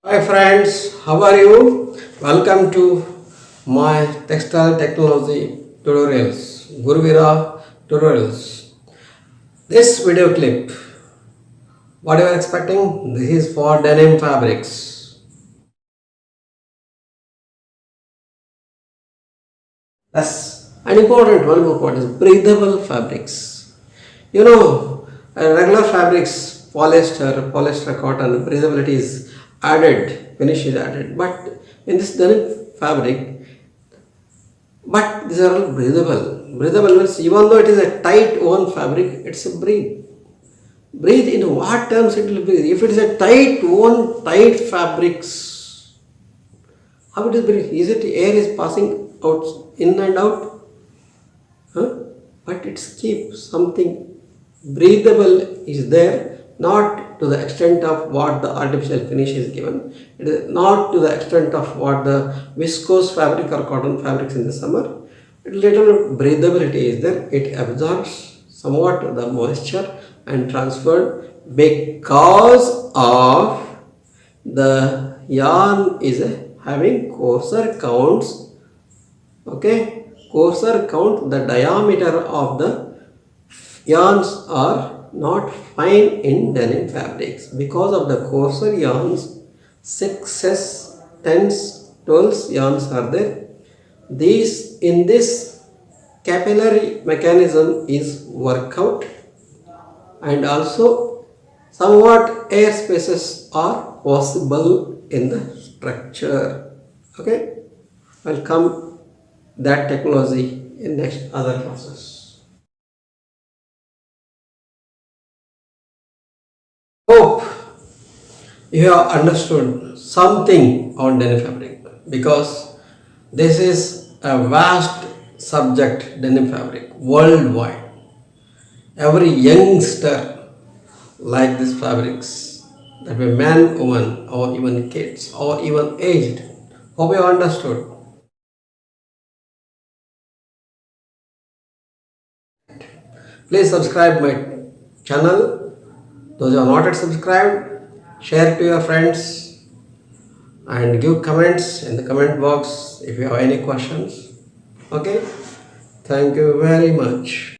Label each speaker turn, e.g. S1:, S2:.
S1: Hi friends, how are you? Welcome to my textile technology tutorials, Veeranna tutorials. This video clip, what you are expecting? This is for denim fabrics. Yes, an important one more point is breathable fabrics. Regular fabrics, polyester cotton, breathability is added, finish is added. But in this denim fabric, but these are all breathable. Breathable means even though it is a tight woven fabric, it's a breathe. Breathe in what terms it will breathe? If it is a tight woven, tight fabrics, how it is breathe? Is it air is passing out in and out? Huh? But it's keep something breathable is there, not to the extent of what the artificial finish is given. It is not to the extent of what the viscose fabric or cotton fabrics in the summer. Little breathability is there. It absorbs somewhat the moisture and transferred because of the yarn is having coarser counts. Okay, coarser count, the diameter of the yarns are not fine in denim fabrics. Because of the coarser yarns, 6s, 10s, 12s yarns are there. These in this capillary mechanism is work out, and also somewhat air spaces are possible in the structure. Okay, I'll come that technology in next other classes. Hope you have understood something on denim fabric, because this is a vast subject, denim fabric worldwide. Every youngster like these fabrics, that be man, woman, or even kids, or even aged. Hope you have understood. Please subscribe my channel. Those who are not yet subscribed, share to your friends and give comments in the comment box if you have any questions. Okay, thank you very much.